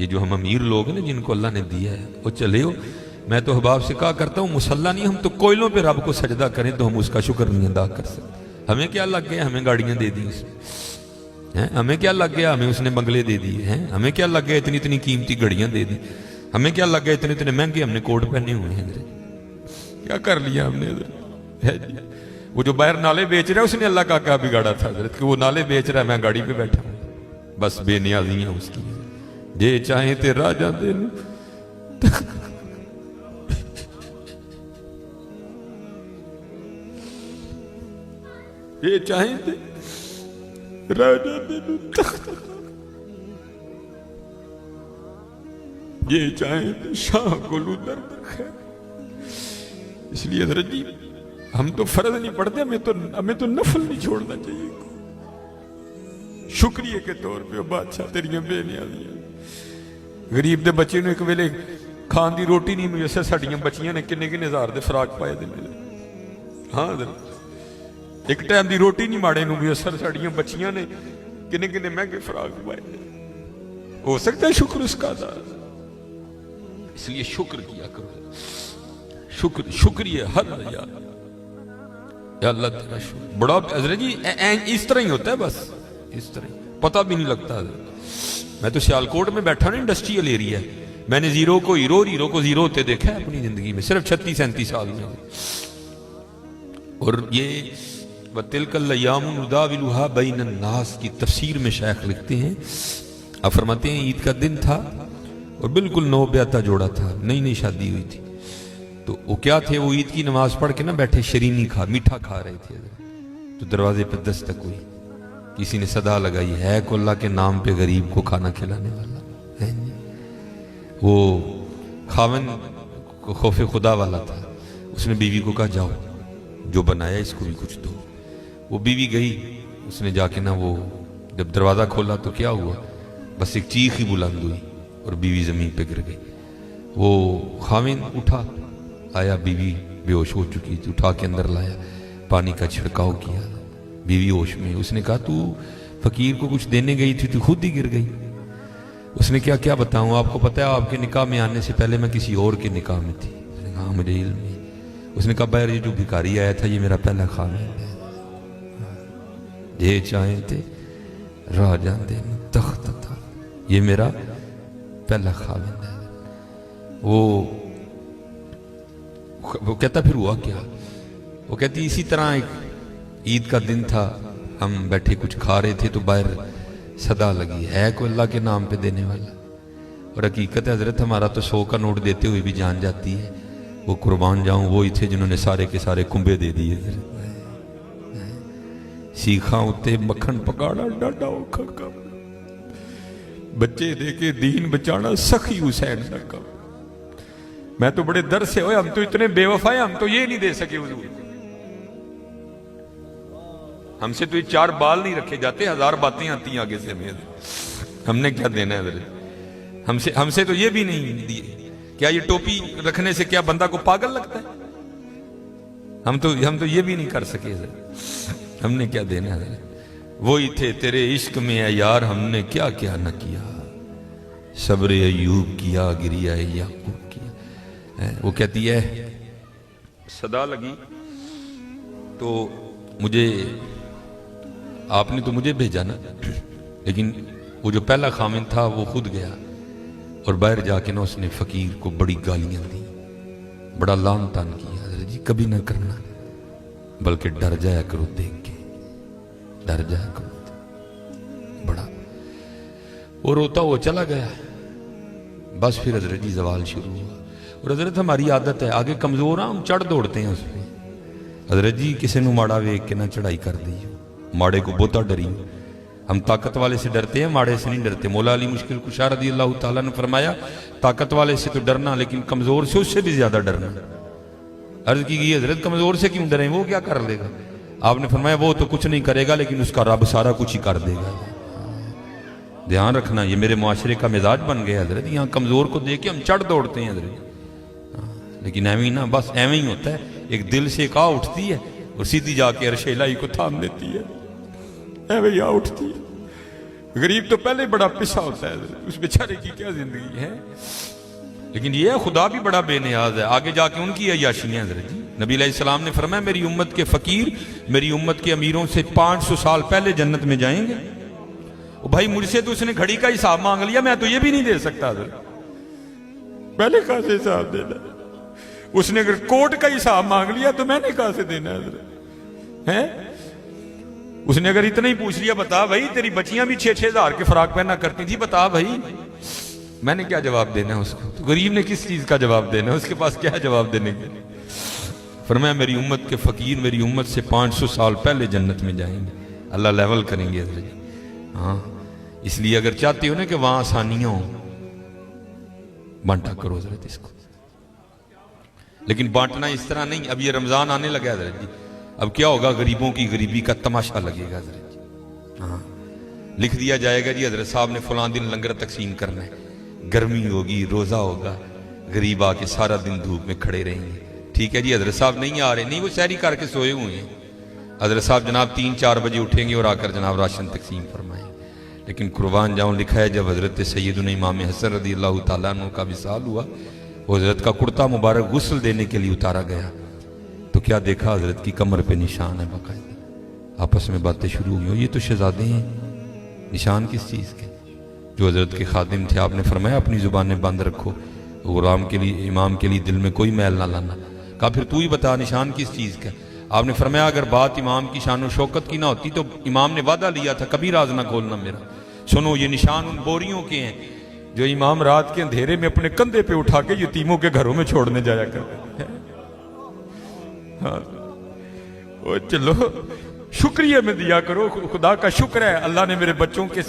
یہ جو ہم امیر لوگ ہیں نا جن کو اللہ نے دیا ہے وہ چلے ہو. میں تو احباب سے کہا کرتا ہوں مسلح نہیں، ہم تو کوئلوں پہ رب کو سجدہ کریں تو ہم اس کا شکر نہیں ادا کر سکتے. ہمیں کیا لگ گیا ہمیں گاڑیاں دے دی اس میں، ہمیں کیا لگ گیا ہمیں اس نے بنگلے دے دیے ہیں، ہمیں کیا لگ گیا اتنی اتنی قیمتی گھڑیاں دے دی، ہمیں کیا لگ گیا اتنے اتنے مہنگے ہم نے کوٹ پہنے ہوئے ہیں. کیا کر لیا ہم نے حضرت؟ وہ جو باہر نالے بیچ رہا ہے اس نے اللہ کا کیا بگاڑا تھا حضرت کہ وہ نالے بیچ رہا ہے، میں گاڑی پہ بیٹھا ہوں. بس بے نیازی ہیں اس کی. جے چاہیں تے راجہ دے یہ چاہیں تے راجہ دے تخت، یہ چاہیں تے شاہ گلو درد خیر. اس لیے حضرت جی ہم تو فرض نہیں پڑھتے، ہمیں تو نفل نہیں چھوڑنا چاہیے. شکریہ کے طور پہ بادشاہ تیریاں بے نیازیاں. غریب دے بچے نے ایک ویلے کھان دی روٹی نہیں میسر، ساڑیاں بچیاں نے کنے کنے ہزار دے فراق پائے دے میرے. ہاں حضرت ایک ٹائم دی روٹی نہیں ماڑے نو میسر، ساڑیاں بچیاں نے کنے کنے مہنگے فراق پائے دے. ہو سکتا ہے شکر اس کا ادا. اس لیے شکر کیا کرو، شکریہ ہر یار یا اللہ تیرا شکر. بڑا حضرت جی اس طرح ہی ہوتا ہے، بس اس طرح پتہ بھی نہیں لگتا. میں تو سیالکوٹ میں بیٹھا نا، انڈسٹریل ایریا ہے، میں نے زیرو کو ہیرو اور ہیرو کو زیرو ہوتے دیکھا ہے اپنی زندگی میں صرف 36-37 سال میں. اور یہ وَتِلْكَ الْأَيَّامُ نُدَاوِلُهَا بَيْنَ النَّاسِ کی تفسیر میں شیخ لکھتے ہیں، آپ فرماتے ہیں عید کا دن تھا اور بالکل نو بیاتا جوڑا تھا، نئی نئی شادی ہوئی تھی. تو وہ کیا تھے، وہ عید کی نماز پڑھ کے نا بیٹھے شرینی میٹھا کھا رہے تھے. تو دروازے پہ دستک ہوئی، کسی نے صدا لگائی، ہے کو اللہ کے نام پہ غریب کو کھانا کھلانے والا ہے. وہ خاون کو خوف خدا والا تھا، اس نے بیوی کو کہا جاؤ جو بنایا اس کو بھی کچھ دو. وہ بیوی گئی، اس نے جا کے نا وہ جب دروازہ کھولا تو کیا ہوا، بس ایک چیخ ہی بلند ہوئی اور بیوی زمین پہ گر گئی. وہ خاون اٹھا، آیا، بیوی بے ہوش ہو چکی تھی، اٹھا کے اندر لایا، پانی کا چھڑکاؤ کیا، بیوی ہوش میں. اس نے کہا تو فقیر کو کچھ دینے گئی تھی تو خود ہی گر گئی. اس نے کیا بتاؤں، آپ کو پتہ ہے آپ کے نکاح میں آنے سے پہلے میں کسی اور کے نکاح میں تھی. اس نے کہا مجھے علم ہے. اس نے کہا باہر یہ جو بھکاری آیا تھا یہ میرا پہلا خاون ہے، یہ چاہیں تھے راجہ دے تخت تھا، یہ میرا پہلا خاون ہے. وہ کہتا پھر ہوا کیا، وہ کہتی اسی طرح ایک عید کا دن تھا، ہم بیٹھے کچھ کھا رہے تھے تو باہر صدا لگی، ہے کوئی اللہ کے نام پہ دینے والا. اور حقیقت ہے حضرت ہمارا تو 100 کا نوٹ دیتے ہوئے بھی جان جاتی ہے. وہ قربان جاؤں وہی تھے جنہوں نے سارے کے سارے کنبے دے دیے. سیکھاں اتے مکھن پکاڑا ڈاڈا اوکھا کام، بچے دے کے دین بچانا سخی حسین کا کام. میں تو بڑے در سے ہوئے، ہم تو اتنے بے وفا ہیں، ہم تو یہ نہیں دے سکے حضور. ہم سے تو یہ 4 بال نہیں رکھے جاتے، 1000 باتیں آتی ہیں آگے سے. ہم نے کیا دینا ہے حضرت؟ ہم سے تو یہ بھی نہیں دیے. کیا یہ ٹوپی رکھنے سے کیا بندہ کو پاگل لگتا ہے؟ ہم تو یہ بھی نہیں کر سکے حضرت. ہم نے کیا دینا ہے حضرت؟ وہی تھے تیرے عشق میں اے یار، ہم نے کیا کیا نہ کیا، صبر ایوب کیا، گریہ یعقوب کیا. وہ کہتی ہے صدا لگی تو مجھے، آپ نے تو مجھے بھیجا نا، لیکن وہ جو پہلا خامن تھا وہ خود گیا اور باہر جا کے نا اس نے فقیر کو بڑی گالیاں دی، بڑا لان تان کیا. حضرت جی کبھی نہ کرنا، بلکہ ڈر جایا کرو دیکھ کے، ڈر جایا کرو بڑا. وہ روتا وہ چلا گیا. بس پھر حضرت جی زوال شروع ہوا. اور حضرت ہماری عادت ہے آگے کمزور ہاں ہم چڑھ دوڑتے ہیں اس پہ. حضرت جی کسی نو ماڑا ویک کے نہ چڑھائی کر دی، ماڑے کو بہتا ڈری. ہم طاقت والے سے ڈرتے ہیں، ماڑے سے نہیں ڈرتے. مولا علی مشکل کشا رضی اللہ تعالیٰ نے فرمایا طاقت والے سے تو ڈرنا لیکن کمزور سے اس سے بھی زیادہ ڈرنا. عرض کی گئی حضرت کمزور سے کیوں ڈریں، وہ کیا کر لے گا؟ آپ نے فرمایا وہ تو کچھ نہیں کرے گا لیکن اس کا رب سارا کچھ ہی کر دے گا. دھیان رکھنا، یہ میرے معاشرے کا مزاج بن گیا حضرت. یہاں کمزور کو دیکھ کے ہم چڑھ دوڑتے ہیں حضرت، لیکن ایویں نہ، بس ایویں ہی ہوتا ہے. ایک دل سے ایک آ اٹھتی ہے اور سیدھی جا کے عرش الہی کو تھام لیتی ہے، ایویں آ اٹھتی ہے. غریب تو پہلے بڑا پسا ہوتا ہے، اس بیچارے کی کیا زندگی ہے. لیکن یہ خدا بھی بڑا بے نیاز ہے. آگے جا کے ان کی عیاشیاں حضرت جی. نبی علیہ السلام نے فرمایا میری امت کے فقیر میری امت کے امیروں سے 500 سال پہلے جنت میں جائیں گے. بھائی مجھ سے تو اس نے گھڑی کا حساب مانگ لیا، میں تو یہ بھی نہیں دے سکتا حضرت. پہلے کہاں سے حساب دینا؟ اس نے اگر کوٹ کا حساب مانگ لیا تو میں نے کہاں سے دینا حضرت ہے؟ اس نے اگر اتنا ہی پوچھ لیا بتا بھائی تیری بچیاں بھی 6-6 ہزار کے فراق پہنا کرتی تھی، بتا بھائی میں نے کیا جواب دینا ہے اس کو؟ تو غریب نے کس چیز کا جواب دینا ہے؟ اس کے پاس کیا جواب دینے کے لیے؟ فرمایا میری امت کے فقیر میری امت سے 500 سال پہلے جنت میں جائیں گے. اللہ لیول کریں گے حضرت. ہاں اس لیے اگر چاہتے ہو نا کہ وہاں آسانیاں ہوں بانٹا کرو حضرت اس کو. لیکن بانٹنا اس طرح نہیں. اب یہ رمضان آنے لگا حضرت جی، اب کیا ہوگا؟ غریبوں کی غریبی کا تماشا لگے گا حضرت جی. ہاں لکھ دیا جائے گا جی حضرت صاحب نے فلاں دن لنگر تقسیم کرنا ہے، گرمی ہوگی روزہ ہوگا، غریب آ کے سارا دن دھوپ میں کھڑے رہیں گے. ٹھیک ہے جی حضرت صاحب نہیں آ رہے، نہیں وہ سحری کر کے سوئے ہوئے ہیں. حضرت صاحب جناب 3-4 بجے اٹھیں گے اور آ کر جناب راشن تقسیم فرمائیں. لیکن قربان جاؤں لکھا ہے جب حضرت سیدنا امام حسن رضی اللہ تعالیٰ عنہ کا وصال ہوا، وہ حضرت کا کرتا مبارک غسل دینے کے لیے اتارا گیا تو کیا دیکھا؟ حضرت کی کمر پہ نشان ہے باقاعدہ. آپس میں باتیں شروع ہوئی، یہ تو شہزادے ہیں. نشان کس چیز کے؟ جو حضرت کے خادم تھے آپ نے فرمایا اپنی زبانیں بند رکھو، غلام کے لیے امام کے لیے دل میں کوئی میل نہ لانا. کہا پھر تو ہی بتا نشان کس چیز کا؟ آپ نے فرمایا اگر بات امام کی شان و شوکت کی نہ ہوتی تو امام نے وعدہ لیا تھا کبھی راز نہ کھولنا میرا. سنو یہ نشان ان بوریوں کے ہیں جو امام رات کے اندھیرے میں اپنے کندھے پہ اٹھا کے یتیموں کے گھروں میں چھوڑنے جایا کرتے ہیں. ہاں چلو شکریہ میں دیا کرو. خدا کا شکر ہے اللہ نے میرے بچوں کے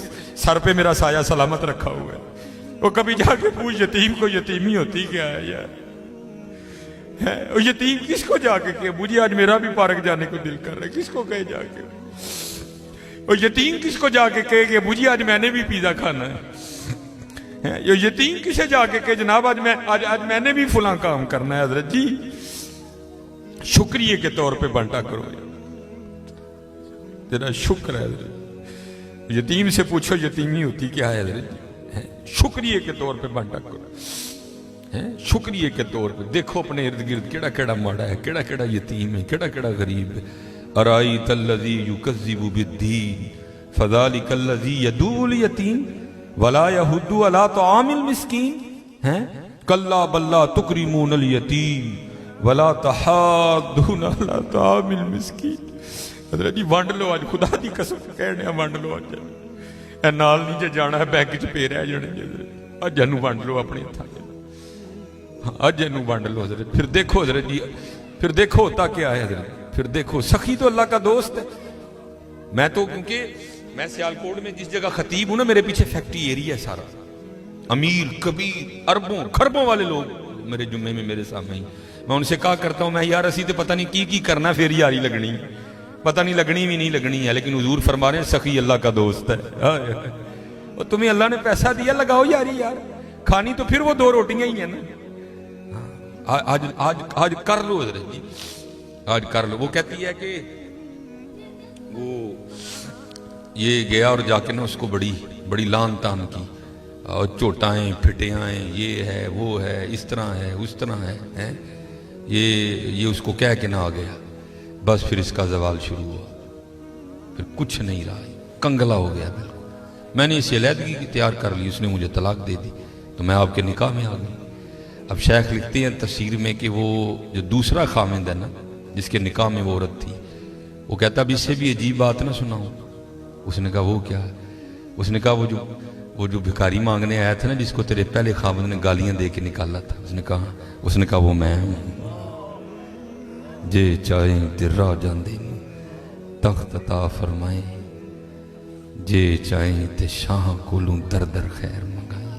سر پہ میرا سایہ سلامت رکھا ہوا ہے. وہ کبھی جا کے پوچھ یتیم کو یتیمی ہوتی کیا ہے یار؟ یتیم کس کو جا کے کہ مجھے آج میرا بھی پارک جانے کو دل کر رہا ہے، کس کو کہے جا کے؟ اور یتیم کس کو جا کے کہے کہ مجھے آج میں نے بھی پیزا کھانا ہے؟ یہ یتیم کسے جا کے کہ جناب آج میں نے بھی فلاں کام کرنا ہے؟ حضرت جی شکریہ کے طور پہ بانٹا کرو. تیرا شکر ہے حضرت. یتیم سے پوچھو یتیمی ہوتی کیا ہے حضرت جی. شکریہ کے طور پہ بانٹا کرو. شکریہ کے طور پہ دیکھو اپنے ارد گرد کیڑا کیڑا ماڑا ہے، کیڑا کیڑا یتیم ہے، کیڑا کیڑا غریب ہے. ارائیت الذی یکذب بالدین فذلک الذی یدعو الیتیم ولا یحض علی طعام المسکین. کلا بل لا تکرمون الیتیم ولا تحاضون علی طعام المسکین. حضرت جی وانڈ لو آج، خدا دی قسم کہنے وانڈ لو آج. اے نال نہیں جے جانا ہے بینک چ پے رہ جانے جی. اج جنوں وانڈ لو اپنے ہتھاں. اج اینو وانڈ لو حضرت. پھر دیکھو حضرت جی، پھر دیکھو ہوتا کیا ہے حضرت. پھر دیکھو سخی تو اللہ کا دوست ہے. میں تو کیونکہ میں سیالکوٹ میں جس جگہ خطیب ہوں نا میرے پیچھے فیکٹری ایریا ہے سارا. امیر کبیر اربوں خربوں والے لوگ میرے جمعے میں میرے سامنے ہی. میں ان سے کہا کرتا ہوں میں یار اسی تو پتہ نہیں کی کرنا پھر یاری لگنی، پتہ نہیں لگنی بھی نہیں لگنی ہے. لیکن حضور فرما رہے ہیں سخی اللہ کا دوست ہے. اور تمہیں اللہ نے پیسہ دیا لگاؤ یاری یار. کھانی تو پھر وہ 2 روٹیاں ہی ہیں نا. آج کر لو حضرت جی، آج کر لو. وہ کہتی ہے کہ وہ یہ گیا اور جا کے نا اس کو بڑی لان تان کی، اور چوٹائیں پھٹیاں، یہ ہے وہ ہے اس طرح ہے اس طرح ہے. یہ اس کو کہہ کے نہ آ گیا. بس پھر اس کا زوال شروع ہوا. پھر کچھ نہیں رہا، کنگلا ہو گیا بالکل. میں نے اسے علیحدگی تیار کر لی، اس نے مجھے طلاق دے دی تو میں آپ کے نکاح میں آ گئی. اب شیخ لکھتے ہیں تفسیر میں کہ وہ جو دوسرا خامند ہے نا جس کے نکاح میں وہ عورت تھی، وہ کہتا اب اس سے بھی عجیب بات نہ سناؤں. اس نے کہا وہ کیا؟ اس نے کہا وہ جو بھکاری مانگنے آیا تھا نا جس کو تیرے پہلے خامند نے گالیاں دے کے نکالا تھا. اس نے کہا وہ میں ہوں. جے چاہیں تے راہ جاندے تخت عطا فرمائیں، جے چاہیں تے شاہ کولوں در در خیر منگائیں.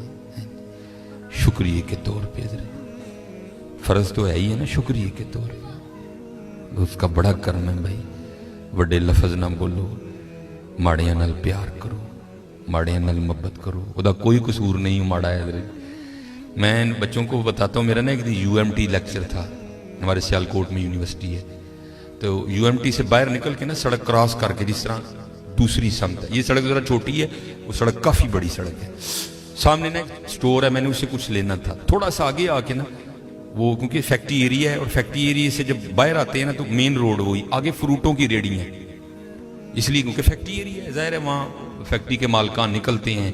شکریہ کے طور پہ حضرت فرض تو ہے ہی ہے نا شکریہ کے طور پہ. اس کا بڑا کرم ہے بھائی. وڈے لفظ نہ بولو، ماڑیاں نال پیار کرو، ماڑیاں نال محبت کرو. وہ دا کوئی قصور نہیں ماڑا ہے حضرت. میں بچوں کو بتاتا ہوں، میرا نا ایک دن UMT لیکچر تھا. ہمارے سیالکوٹ میں یونیورسٹی ہے تو UMT سے باہر نکل کے نا سڑک کراس کر کے جس طرح دوسری سمت ہے، یہ سڑک ذرا چھوٹی ہے، وہ سڑک کافی بڑی سڑک ہے, سامنے نا ایک سٹور ہے, میں نے اس سے کچھ لینا تھا. تھوڑا سا آگے آ کے نا وہ, کیونکہ فیکٹری ایریا ہے, اور فیکٹری ایریا سے جب باہر آتے ہیں نا تو مین روڈ وہی, آگے فروٹوں کی ریڑی ہیں, اس لیے کیونکہ فیکٹری ایریا ہے, ظاہر ہے وہاں فیکٹری کے مالکان نکلتے ہیں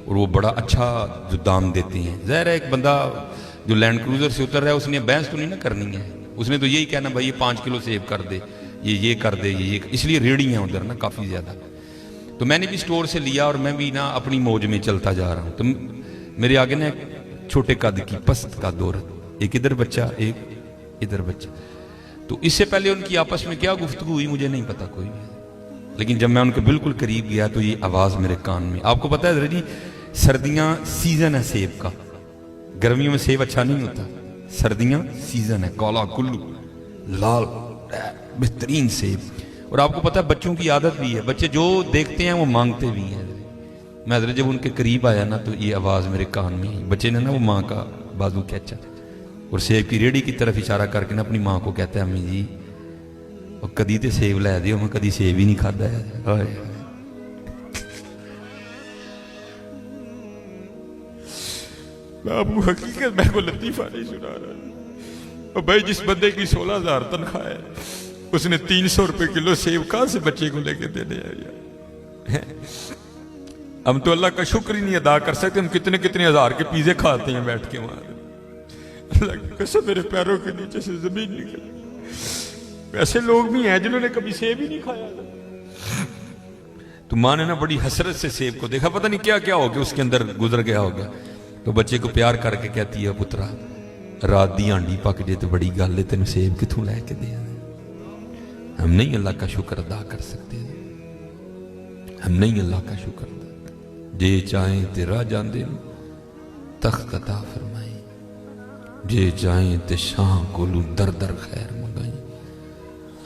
اور وہ بڑا اچھا جو دام دیتے ہیں. ظاہر ہے ایک بندہ جو لینڈ کروزر سے اتر رہا ہے اس نے بحث تو نہیں نہ کرنی ہے, اس نے تو یہی کہنا بھائی یہ 5 کلو سیب کر دے, یہ کر دے, یہ اس لیے ریڑی ہیں ادھر نا کافی زیادہ. تو میں نے بھی سٹور سے لیا اور میں بھی نا اپنی موج میں چلتا جا رہا ہوں. تو میرے آگے نا ایک چھوٹے قد کی پست کا دور, ایک ادھر بچہ ایک ادھر بچہ. تو اس سے پہلے ان کی آپس میں کیا گفتگو ہوئی مجھے نہیں پتا کوئی بھی, لیکن جب میں ان کے بالکل قریب گیا تو یہ آواز میرے کان میں. آپ کو پتا ہے ذرا جی, سردیاں سیزن ہے سیب کا, گرمیوں میں سیب اچھا نہیں ہوتا, سردیاں سیزن ہے, کالا کلو لال بہترین سیب. اور آپ کو پتا ہے بچوں کی عادت بھی ہے, بچے جو دیکھتے ہیں وہ مانگتے بھی ہیں. میں حضرت جب ان کے قریب آیا نا تو یہ آواز میرے کان میں, بچے نے نا وہ ماں کا بازو کھینچا اور سیب کی ریڑھی کی طرف اشارہ کر کے نا اپنی ماں کو کہتا ہے امی جی اور کدی تے سیب لے دیو, میں کدی سیب ہی نہیں کھادا ہے. میں آپ کو حقیقت میں کو لطیفہ نہیں سنا رہا. اور بھائی جس بندے کی 16,000 تنخواہ ہے اس نے 300 روپے کلو سیب کہاں سے بچے کو لے کے دینے آیا. ہم تو اللہ کا شکر ہی نہیں ادا کر سکتے, ہم کتنے کتنے ہزار کے پیزے کھاتے ہیں بیٹھ کے وہاں. اللہ کی قسم میرے پیروں کے نیچے سے زمین نکل. ایسے لوگ بھی ہیں جنہوں نے کبھی سیب ہی نہیں کھایا. تو ماں نے نا بڑی حسرت سے سیب کو دیکھا, پتہ نہیں کیا کیا ہو گیا اس کے اندر گزر گیا ہوگا. تو بچے کو پیار کر کے کہتی ہے پترا رات دی ہانڈی پک جائے تو بڑی گل ہے, تینوں سیب کتوں لے کے دیا. ہم نہیں اللہ کا شکر ادا کر سکتے, ہم نہیں اللہ کا شکر ادا. جے چاہیں تے راہ جاندے تخت عطا فرمائیں, جے چاہیں تے شاہ کولو در در خیر منگائیں.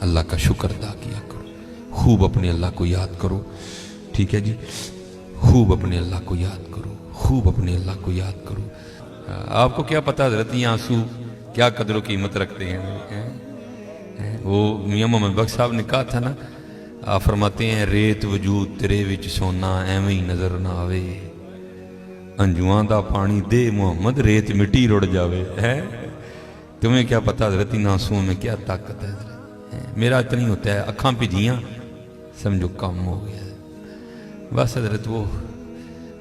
اللہ کا شکر ادا کیا کرو, خوب اپنے اللہ کو یاد کرو, ٹھیک ہے جی, خوب اپنے اللہ کو یاد کرو, خوب اپنے اللہ کو یاد کرو. آپ کو کیا پتا حضرت یہ آنسو کیا قدر و قیمت رکھتے ہیں. وہ میاں محمد بخش صاحب نے کہا تھا نا, آپ فرماتے ہیں ریت وجود تیرے وچ سونا ایویں ہی نظر نہ آوے, انجواں دا پانی دے محمد ریت مٹی رڑ جاوے. تمہیں کیا پتا حضرت ان آنسوؤں میں کیا طاقت ہے. میرا اتنا ہی ہوتا ہے, اکھاں بھیجیاں سمجھو کام ہو گیا. بس حضرت وہ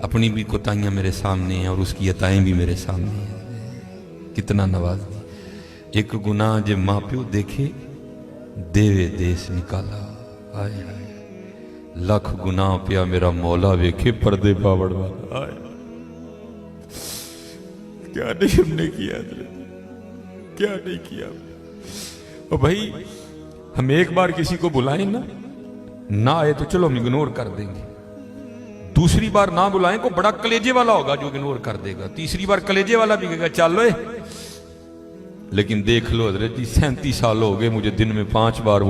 اپنی بھی کوتاہیاں میرے سامنے ہیں اور اس کی عطائیں بھی میرے سامنے ہیں. کتنا نواز دی. ایک گناہ جب ماں پیو دیکھے دیوے دیس نکالا, آئے آئے لاکھ گناہ پیا میرا مولا ویکھے پردے پاوڑ والا. آئے کیا نہیں ہم نے کیا حضرت, کیا نہیں کیا. اور بھائی ہم ایک بار کسی کو بلائیں نا, نہ آئے تو چلو ہم اگنور کر دیں گے. دوسری بار نہ بلائیں کو بڑا کلیجے والا ہوگا جو اگنور کر دے گا. تیسری بار کلیجے والا بھی کہے گا چل لو. لیکن دیکھ لو حضرت جی 37 سال ہو گئے مجھے دن میں 5 بار